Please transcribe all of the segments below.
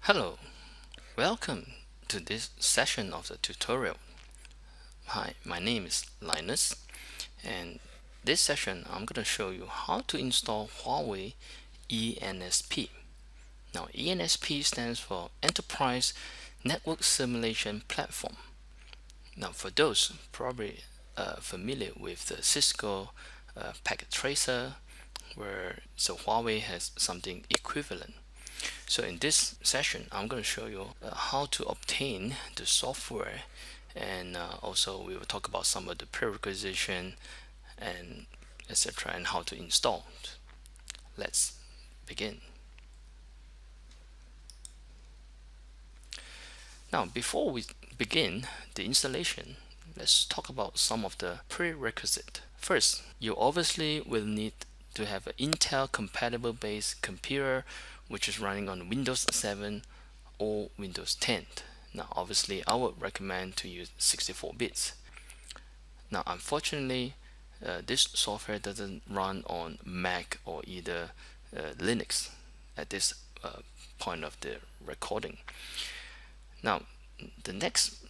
Hello, welcome to this session of the tutorial. Hi, my name is Linus, and this session I'm going to show you how to install Huawei eNSP. Now, eNSP stands for Enterprise Network Simulation Platform. Now, for those probably familiar with the Cisco packet tracer, so Huawei has something equivalent. So in this session, I'm going to show you how to obtain the software, and also we will talk about some of the prerequisites and etc. and how to install. Let's begin. Now, before we begin the installation, let's talk about some of the prerequisites. First, you obviously will need to have an Intel compatible based computer which is running on Windows 7 or Windows 10. Now, obviously, I would recommend to use 64 bits. Now, unfortunately, this software doesn't run on Mac or either Linux at this point of the recording. Now, the next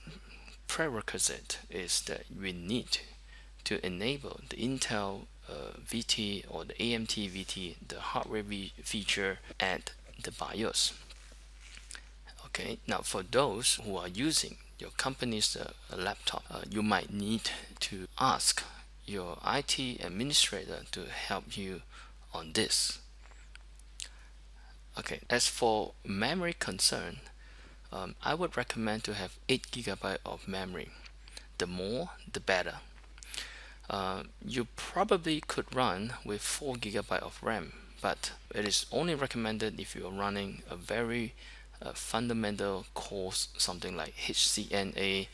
prerequisite is that we need to enable the Intel VT or the AMT VT, the hardware feature at the BIOS. Okay, now for those who are using your company's laptop, you might need to ask your IT administrator to help you on this. Okay, as for memory concern, I would recommend to have 8 GB of memory. The more, the better. You probably could run with 4 GB of RAM, but it is only recommended if you are running a very fundamental course, something like HCNA,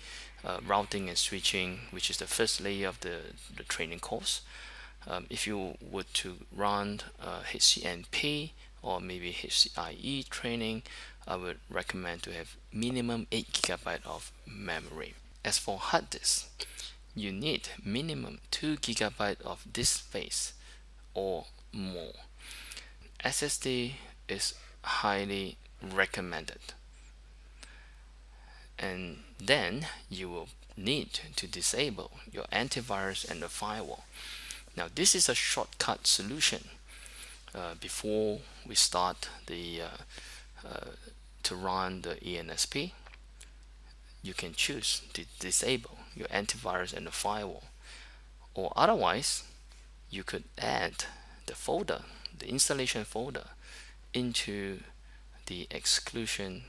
routing and switching, which is the first layer of the training course. If you were to run HCNP or maybe HCIE training, I would recommend to have minimum 8 GB of memory. As for hard disk, you need minimum 2 GB of disk space or more. SSD is highly recommended. And then you will need to disable your antivirus and the firewall. Now, this is a shortcut solution. Before we start to run the eNSP, you can choose to disable your antivirus and the firewall, or otherwise you could add the folder, the installation folder, into the exclusion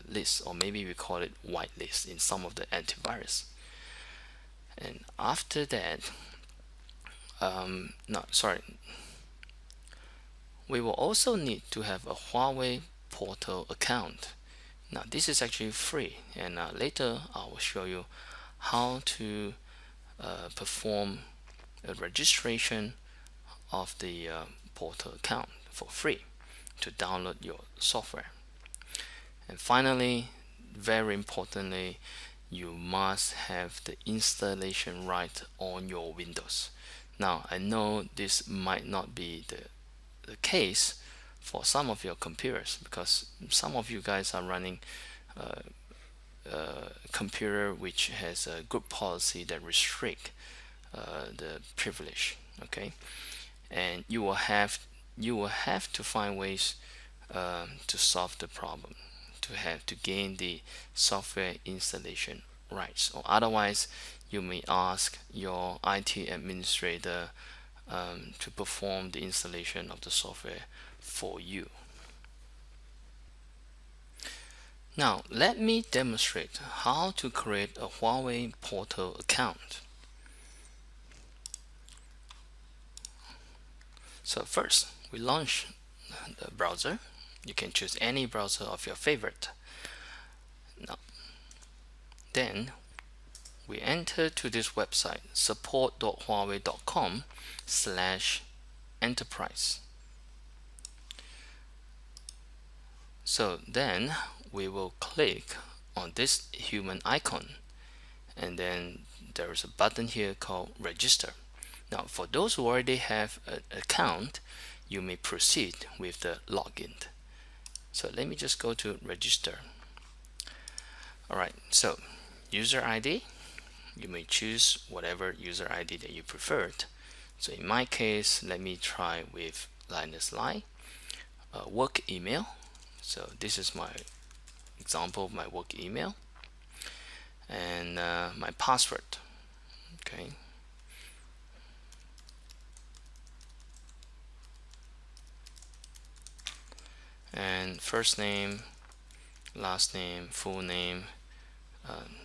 list, or maybe we call it whitelist in some of the antivirus. And after that, we will also need to have a Huawei portal account. Now, this is actually free, and later I will show you how to perform a registration of the portal account for free to download your software. And finally, very importantly, you must have the installation right on your Windows. Now, I know this might not be the case for some of your computers, because some of you guys are running a computer which has a group policy that restrict the privilege. Okay, and you will have to find ways to solve the problem, to gain the software installation rights, or otherwise you may ask your IT administrator to perform the installation of the software for you. Now, let me demonstrate how to create a Huawei portal account. So first, we launch the browser. You can choose any browser of your favorite. Now, then we enter to this website, support.huawei.com/enterprise. So then we will click on this human icon, and then there is a button here called register. Now, for those who already have an account, you may proceed with the login. So let me just go to register. Alright, so user ID, you may choose whatever user ID that you preferred. So in my case, let me try with Linus Lai. Work email. So this is my example of my work email, and my password. Okay. And first name, last name, full name,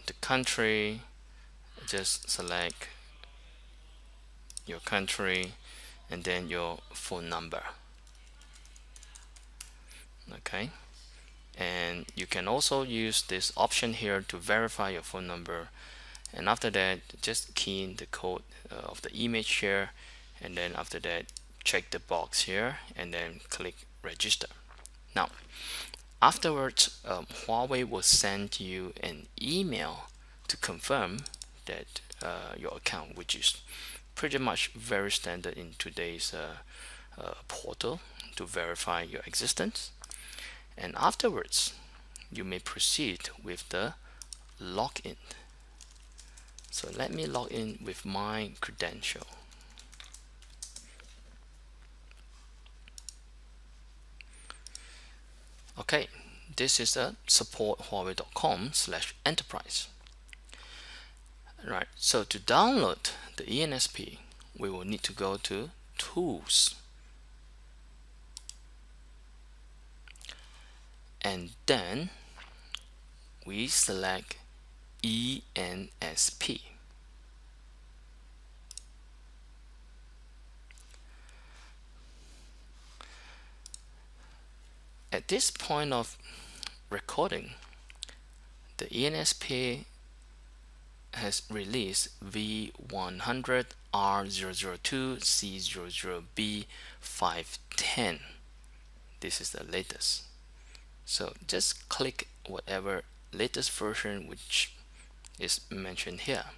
the country, just select your country and then your phone number. Okay, and you can also use this option here to verify your phone number, and after that just key in the code of the image here, and then after that check the box here and then click register. Now afterwards, Huawei will send you an email to confirm that your account, which is pretty much very standard in today's portal to verify your existence. And afterwards, you may proceed with the login. So let me log in with my credential. Okay, this is the support.huawei.com/enterprise. Right, so to download the eNSP, we will need to go to Tools, and then we select eNSP. At this point of recording, the eNSP has released V510 R002 C00B 510. This is the latest. So just click whatever latest version which is mentioned here.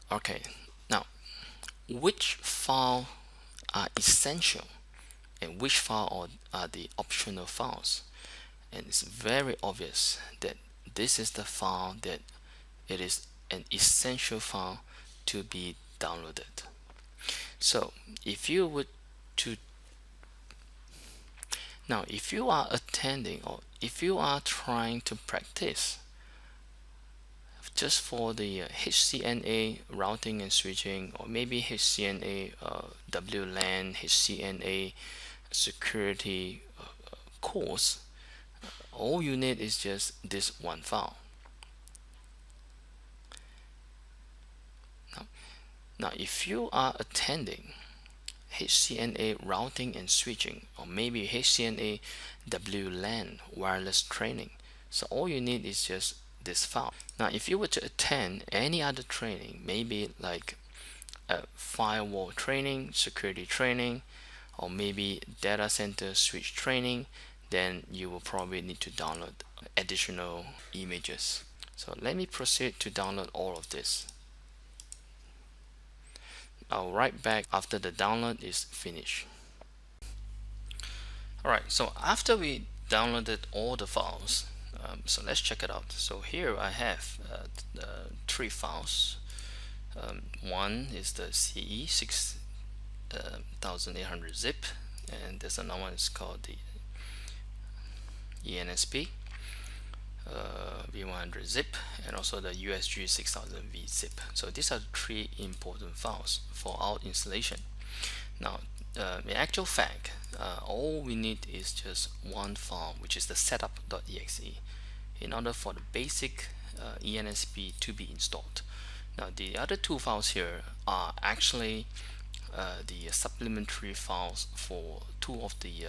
Okay, now which file are essential and which file are the optional files? And it's very obvious that this is the file that it is an essential file to be downloaded. So if you would to now if you are attending or if you are trying to practice just for the HCNA routing and switching, or maybe HCNA WLAN, HCNA security course, all you need is just this one file. Now if you are attending HCNA routing and switching, or maybe HCNA WLAN wireless training, so all you need is just this file. Now if you were to attend any other training, maybe like a firewall training, security training, or maybe data center switch training, then you will probably need to download additional images. So let me proceed to download all of this. I'll write back after the download is finished. Alright, so after we downloaded all the files, so let's check it out. So here I have three files. One is the CE 6800 zip, and there's another one is called the eNSP V100 zip, and also the USG 6000V zip. So these are three important files for our installation. Now in actual fact, all we need is just one file, which is the setup.exe, in order for the basic eNSP to be installed. Now the other two files here are actually the supplementary files for two of the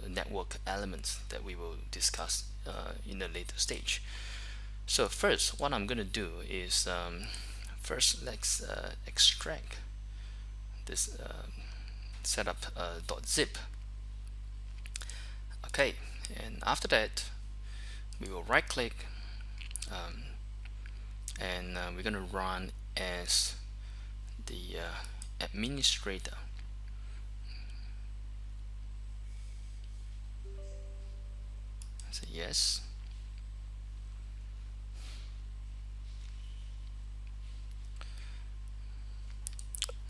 network elements that we will discuss in a later stage. So first, what I'm going to do is first let's extract this setup.zip. Okay, and after that we will right click and we're going to run as the administrator. Say yes.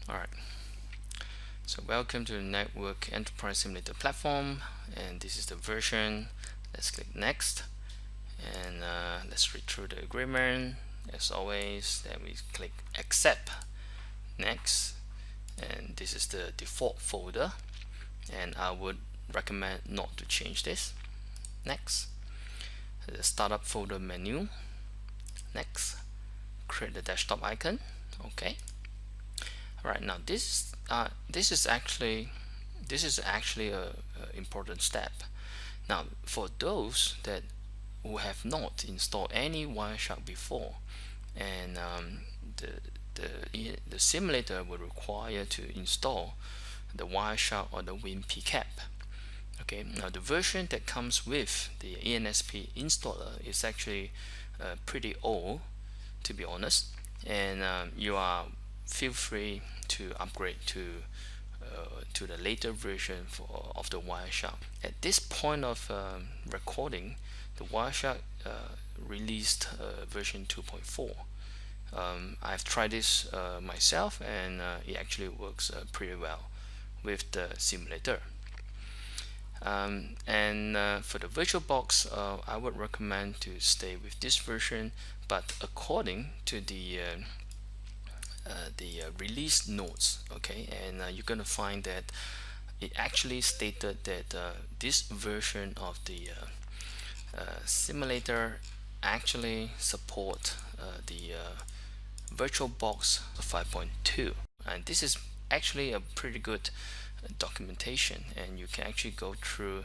Alright, so welcome to the Network Enterprise Simulator platform, and this is the version. Let's click next, and let's read through the agreement as always. Then we click accept, next, and this is the default folder, and I would recommend not to change this. Next, the startup folder menu, next, create the desktop icon. Okay. Right, now this is actually a important step. Now, for those that who have not installed any Wireshark before, and the simulator will require to install the Wireshark or the WinPCAP. Okay, now the version that comes with the eNSP installer is actually pretty old, to be honest, and you are feel free to upgrade to the later version of the Wireshark. At this point of recording, the Wireshark released version 2.4. I've tried this myself, and it actually works pretty well with the simulator. For the VirtualBox, I would recommend to stay with this version, but according to the release notes, okay, and you're gonna find that it actually stated that this version of the simulator actually support the VirtualBox 5.2, and this is actually a pretty good documentation, and you can actually go through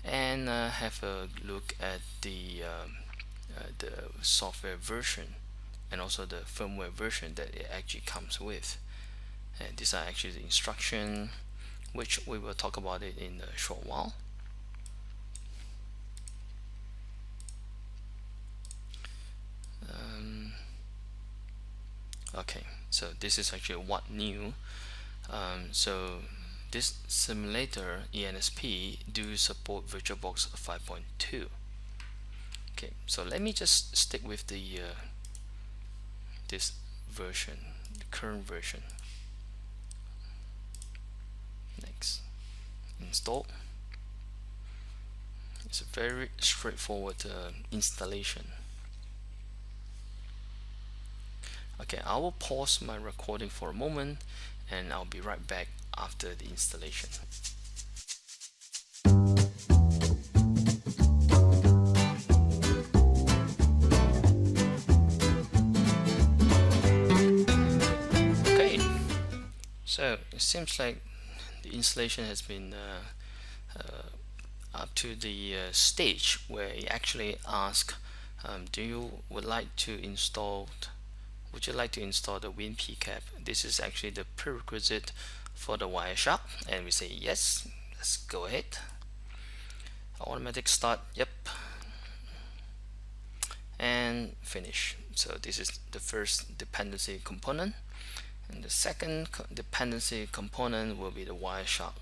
and have a look at the software version and also the firmware version that it actually comes with. And these are actually the instruction, which we will talk about it in a short while. Okay, so this is actually what new. So this simulator eNSP do support VirtualBox 5.2. Okay, so let me just stick with the this version, the current version. Next, install. It's a very straightforward installation. Okay, I will pause my recording for a moment, and I'll be right back after the installation. Okay, so it seems like the installation has been up to the stage where it actually asks, would you like to install the WinPCAP? This is actually the prerequisite for the Wireshark, and we say yes. Let's go ahead. Automatic start, yep, and finish. So this is the first dependency component, and the second dependency component will be the Wireshark.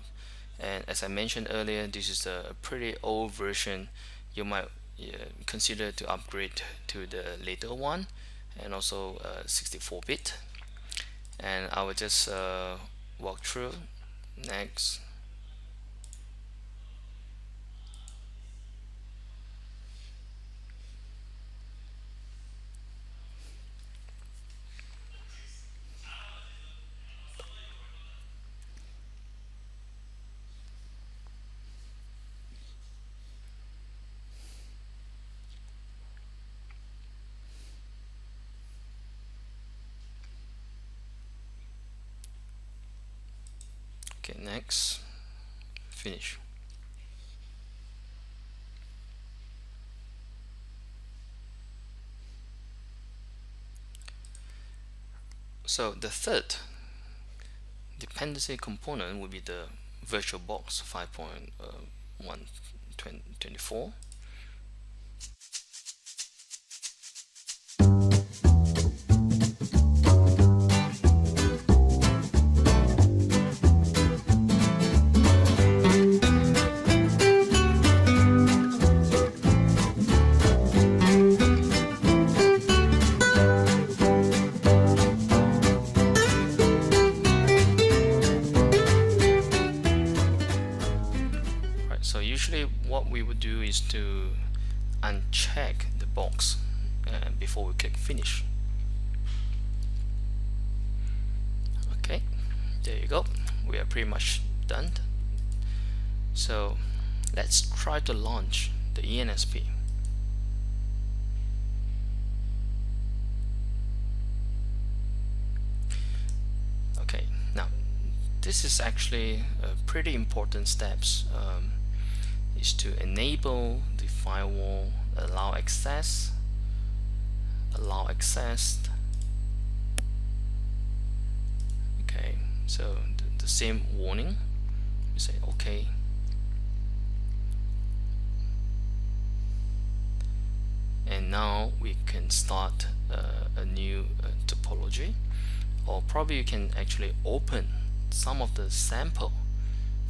And as I mentioned earlier, this is a pretty old version. You might consider to upgrade to the later one, and also 64-bit. And I will just walk through. Next. Okay, next, finish. So the third dependency component will be the VirtualBox 5.124. we would do is to uncheck the box before we click finish. Okay, there you go, we are pretty much done. So let's try to launch the eNSP. Okay, now this is actually pretty important steps. Is to enable the firewall, allow access. Okay, so the same warning, you say okay, and now we can start a new topology, or probably you can actually open some of the sample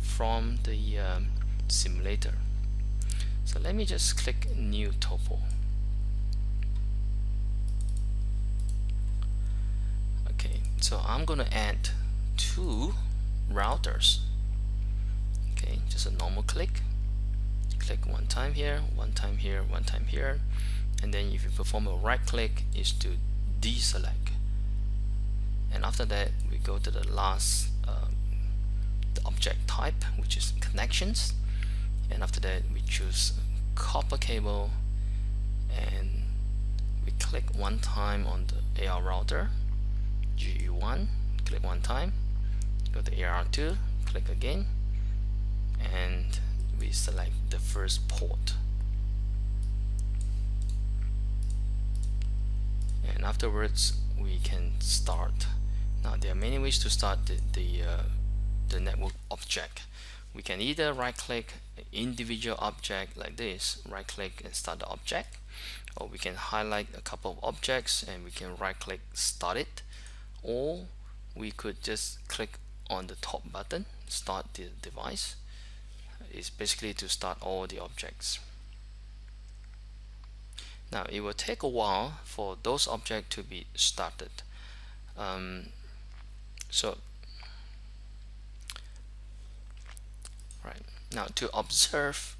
from the simulator. So let me just click new topo. Okay, so I'm gonna add 2 routers. Okay, just a normal click one time here, one time here, one time here, and then if you perform a right click is to deselect, and after that we go to the last the object type, which is connections, and after that we choose copper cable, and we click one time on the AR router GU1, click one time, go to AR2, click again, and we select the first port, and afterwards we can start. Now there are many ways to start the network object. We can either right click individual object like this, right click and start the object, or we can highlight a couple of objects and we can right click start it, or we could just click on the top button, start the device. It's basically to start all the objects. Now it will take a while for those objects to be started. So right now to observe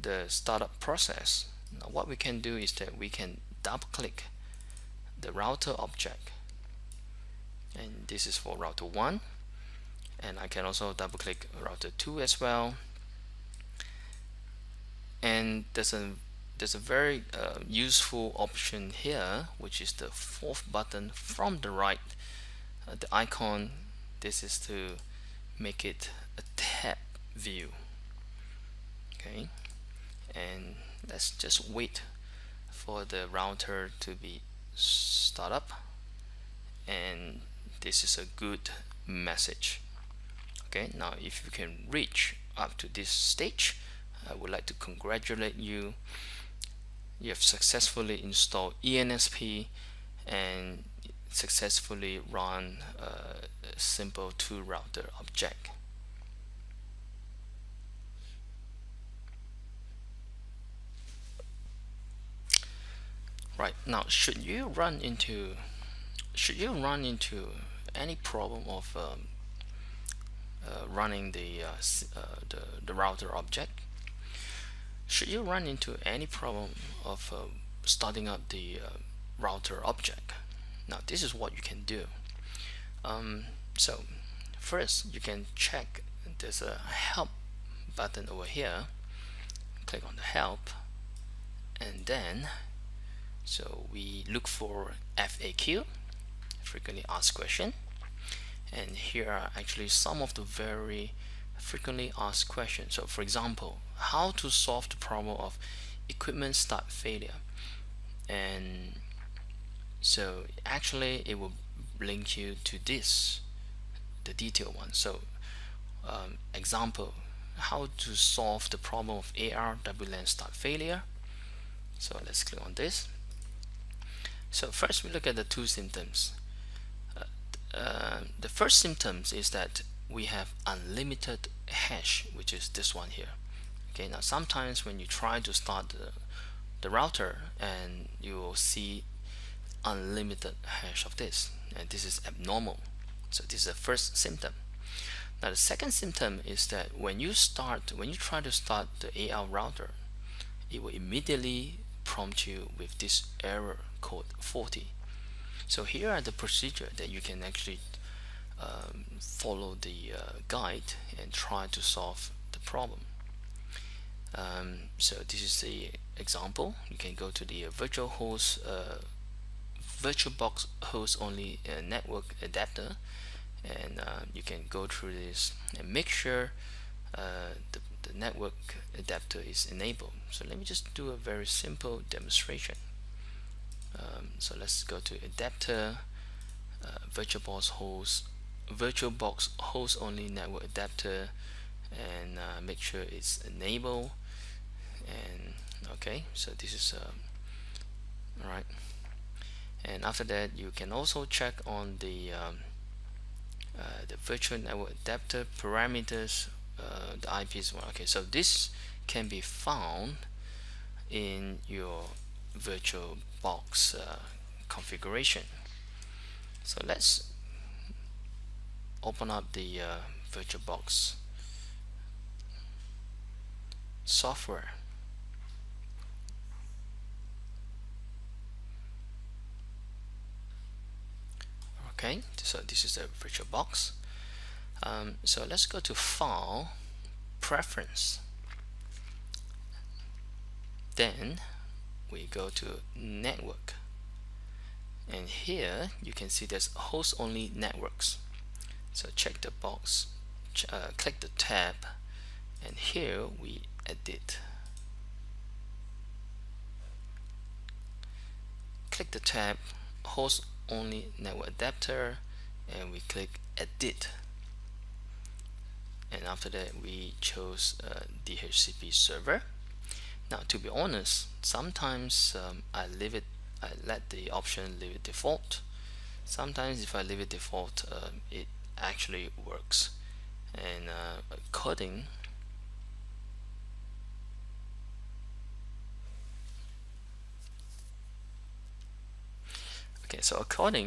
the startup process, now what we can do is that we can double click the router object, and this is for router 1, and I can also double click router 2 as well. And there's a very useful option here, which is the 4th button from the right, the icon. This is to make it a tab view. Okay, and let's just wait for the router to be start up, and this is a good message. Okay, now if you can reach up to this stage, I would like to congratulate you. You have successfully installed eNSP and successfully run a simple 2 router object. Right, now should you run into any problem of running the router object, should you run into any problem of starting up the router object, now this is what you can do. So first you can check, there's a help button over here, click on the help, and then so we look for FAQ, frequently asked question, and here are actually some of the very frequently asked questions. So for example, how to solve the problem of equipment start failure, and so actually it will link you to this, the detailed one. So example, how to solve the problem of AR WLAN start failure. So let's click on this. So first we look at the 2 symptoms. The first symptoms is that we have unlimited hash, which is this one here. Okay, now sometimes when you try to start the router, and you will see unlimited hash of this, and this is abnormal. So this is the first symptom. Now the second symptom is that when you try to start the AR router, it will immediately prompt you with this error code 40. So here are the procedure that you can actually follow the guide and try to solve the problem. So this is the example. You can go to the VirtualBox host only network adapter, and you can go through this and make sure the network adapter is enabled. So let me just do a very simple demonstration. So let's go to adapter, VirtualBox host only network adapter, and make sure it's enabled. And okay, so this is all right. And after that, you can also check on the virtual network adapter parameters, the IPs one. Okay, so this can be found in your VirtualBox configuration. So let's open up the VirtualBox software. Okay, so this is the VirtualBox. So let's go to File, Preference. Then we go to Network, and here you can see there's host only networks. So check the box, click the tab, and here we edit. Click the tab host only network adapter, and we click edit, and after that we chose DHCP server. Now to be honest, sometimes I let the option leave it default. Sometimes if I leave it default, it actually works. And according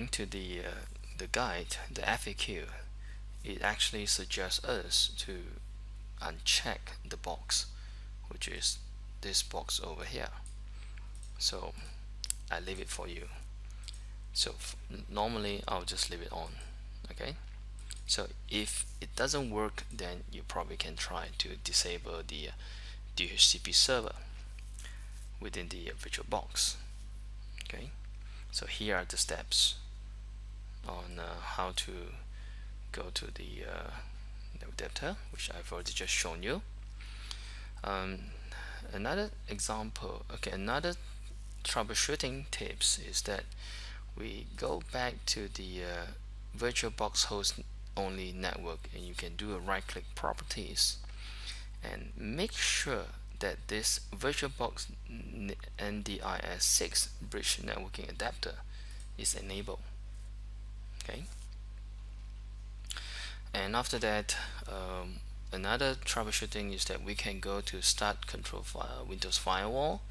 to the guide, the FAQ, it actually suggests us to uncheck the box, which is this box over here. So I leave it for you. So normally I'll just leave it on. Okay, so if it doesn't work, then you probably can try to disable the DHCP server within the VirtualBox. Okay, so here are the steps on how to go to the adapter, which I've already just shown you. Another example, another troubleshooting tips is that we go back to the VirtualBox host only network, and you can do a right click properties and make sure that this VirtualBox NDIS6 bridge networking adapter is enabled. Okay, and after that, another troubleshooting is that we can go to start control Windows firewall.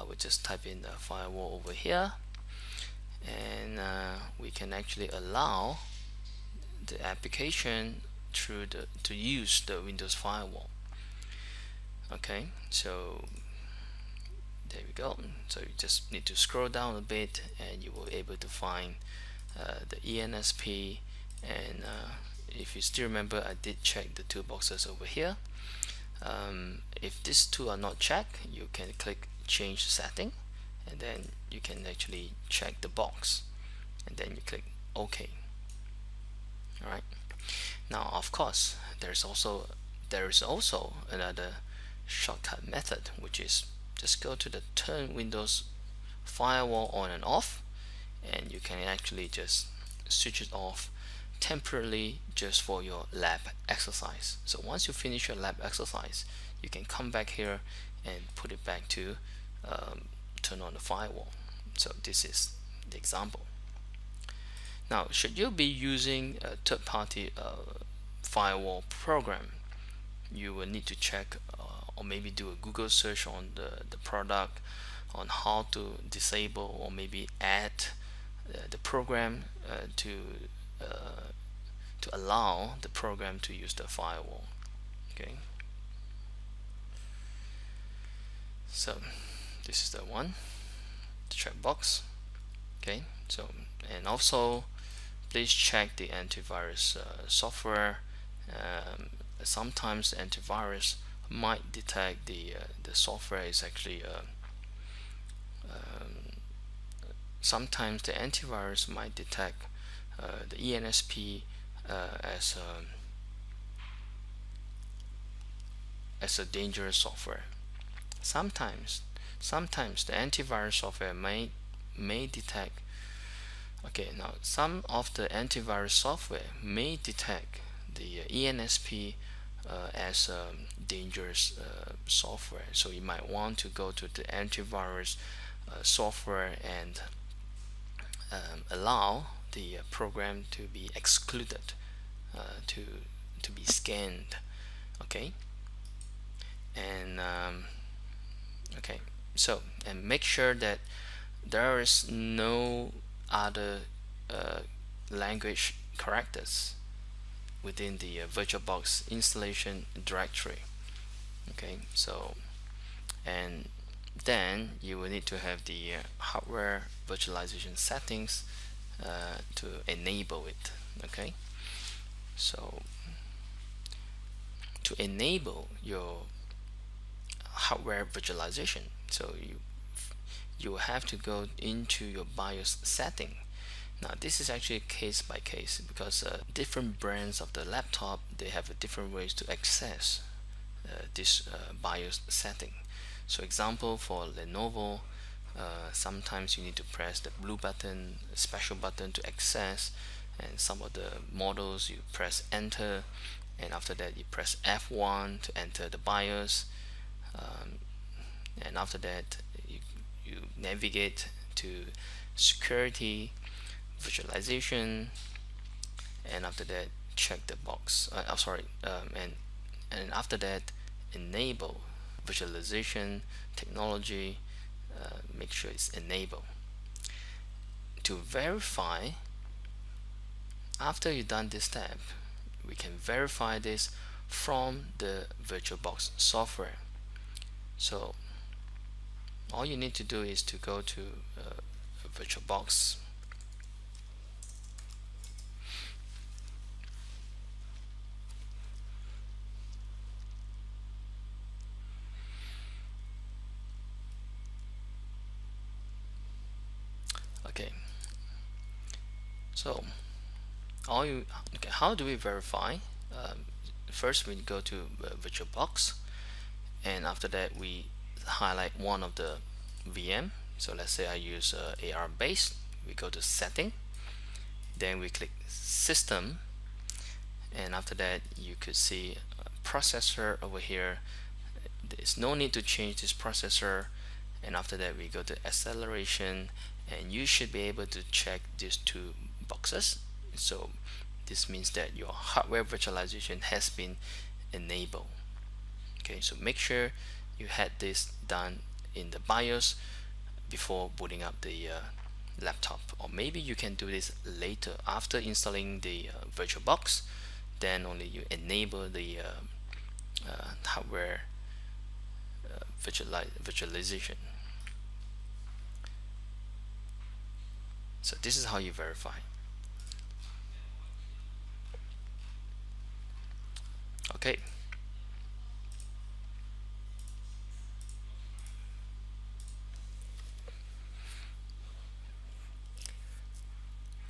We just type in the firewall over here, and we can actually allow the application to use the Windows firewall. Okay, so there we go. So you just need to scroll down a bit, and you will be able to find the eNSP, and if you still remember, I did check the two boxes over here. If these two are not checked, you can click change setting, and then you can actually check the box, and then you click OK. Alright, now of course there is also another shortcut method, which is just go to the turn Windows firewall on and off, and you can actually just switch it off temporarily just for your lab exercise. So once you finish your lab exercise, you can come back here and put it back to turn on the firewall. So this is the example. Now, should you be using a third-party firewall program, you will need to check or maybe do a Google search on the product on how to disable or maybe add the program to to allow the program to use the firewall. Okay, so this is the one, the checkbox. Okay, so and also please check the antivirus software. Sometimes the antivirus might detect the software is actually sometimes the antivirus might detect the eNSP as a dangerous software. Sometimes the antivirus software may detect. Okay, now some of the antivirus software may detect the eNSP as dangerous software. So you might want to go to the antivirus software and allow the program to be excluded, to be scanned. Okay, and okay, so and make sure that there is no other language characters within the VirtualBox installation directory. Okay, so and then you will need to have the hardware virtualization settings to enable it. Okay, so to enable your hardware virtualization, so you have to go into your BIOS setting. Now this is actually case by case because different brands of the laptop, they have different ways to access this BIOS setting. So example, for Lenovo, sometimes you need to press the blue button, special button to access, and some of the models you press enter, and after that you press F1 to enter the BIOS, and after that you navigate to security, virtualization, and after that check the box. And after that enable virtualization technology. Make sure it's enabled. To verify, after you've done this step, we can verify this from the VirtualBox software. So all you need to do is to go to VirtualBox. Okay, so okay, how do we verify? First we go to VirtualBox, and after that we highlight one of the VM. So let's say I use AR base. We go to setting, then we click system, and after that you could see processor over here. There's no need to change this processor, and after that we go to acceleration, and you should be able to check these two boxes. So this means that your hardware virtualization has been enabled. Okay, so make sure you had this done in the BIOS before booting up the laptop, or maybe you can do this later after installing the VirtualBox. Then only you enable the hardware virtualization. So this is how you verify. Okay,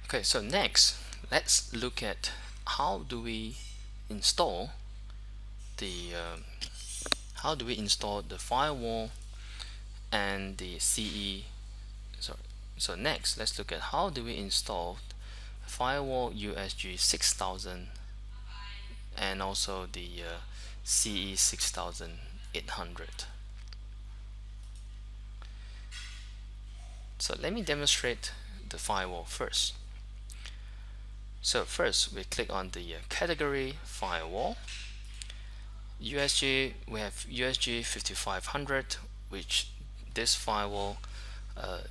okay, so next let's look at how do we install the firewall and the CE. So next let's look at how do we install firewall USG 6000 and also the CE 6800. So let me demonstrate the firewall first. So first we click on the category firewall. USG, we have USG 5500, which this firewall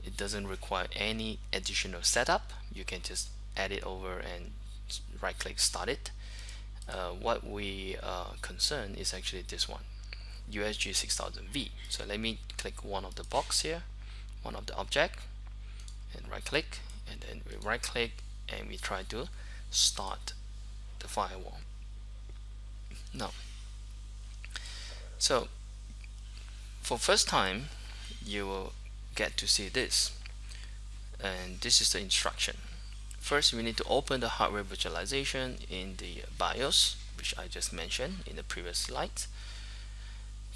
it doesn't require any additional setup. You can just add it over and right click, start it. What we are concerned is actually this one, USG 6000V. So let me click one of the box here, one of the object, and right click, and then we right click and we try to start the firewall. Now, so for first time you will get to see this, and this is the instruction. First, we need to open the hardware virtualization in the BIOS, which I just mentioned in the previous slide.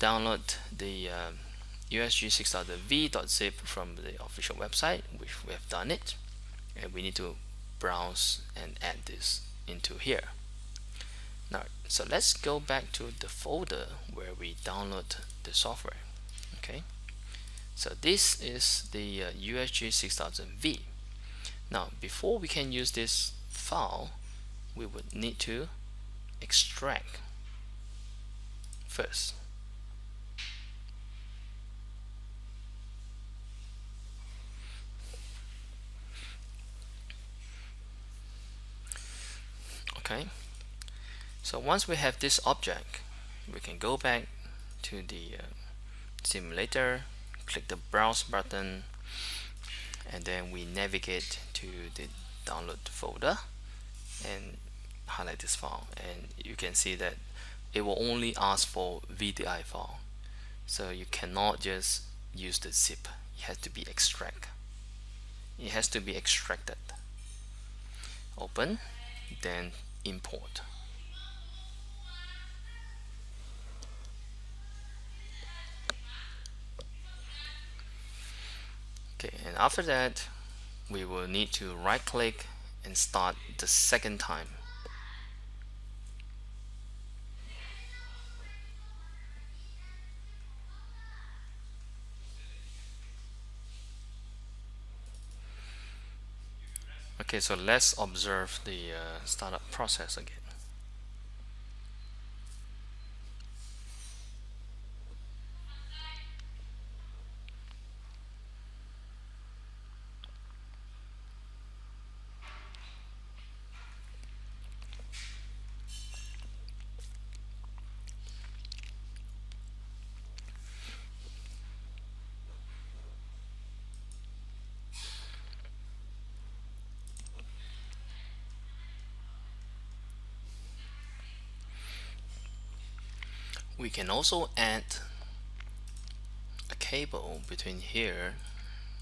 Download the USG 6000v.zip from the official website, which we have done it, and we need to browse and add this into here. Now, so let's go back to the folder where we download the software. Okay, so this is the USG 6000v. Now, before we can use this file, we would need to extract first. Okay, so once we have this object, we can go back to the simulator, click the browse button, and then we navigate to the download folder and highlight this file, and you can see that it will only ask for VDI file, so you cannot just use the zip. It has to be extracted. Open, then import. Okay, and after that we will need to right click and start the second time. Okay, so let's observe the startup process again. We can also add a cable between here,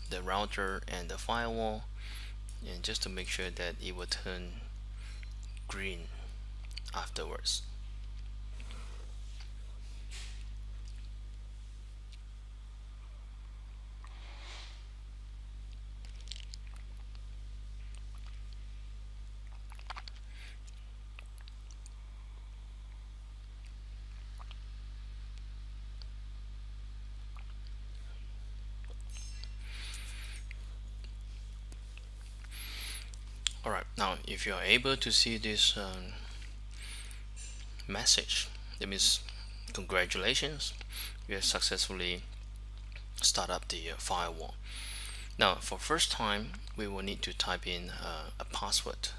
the router and the firewall, and just to make sure that it will turn green afterwards. Alright, now if you are able to see this message, that means congratulations, you have successfully start up the firewall. Now for first time we will need to type in a password,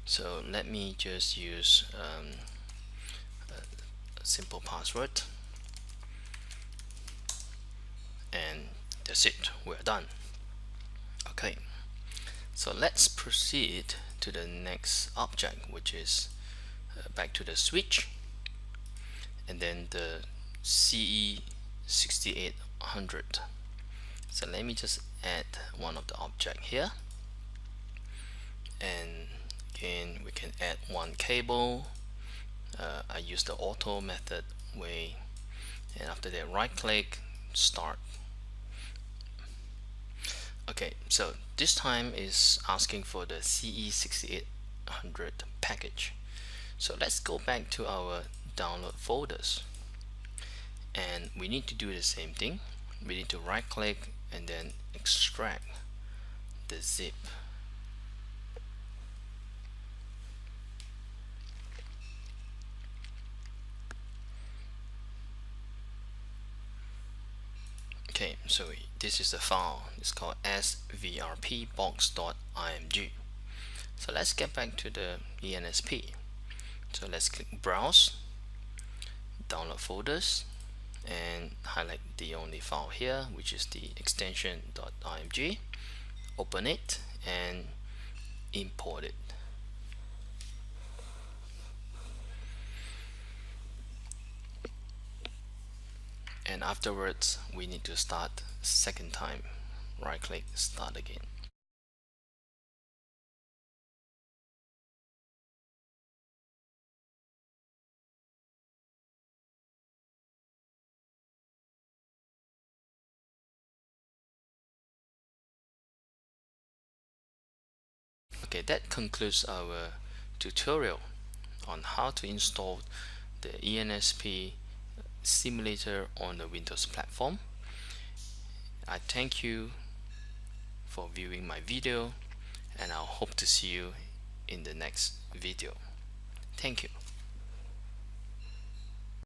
so let me just use a simple password, and that's it, we're done. Okay, so let's proceed to the next object, which is back to the switch, and then the CE6800. So let me just add one of the object here, and again we can add one cable. I use the auto method way, and after that right click, start. Okay, so this time is asking for the CE6800 package. So let's go back to our download folders, and we need to do the same thing. We need to right click and then extract the zip. Okay, so this is the file. It's called svrpbox.img. So let's get back to the eNSP. So let's click browse, download folders, and highlight the only file here, which is the extension.img. Open it and import it. And afterwards we need to start second time. Right click, start again. Okay, that concludes our tutorial on how to install the eNSP simulator on the Windows platform. I thank you for viewing my video, and I hope to see you in the next video. Thank you.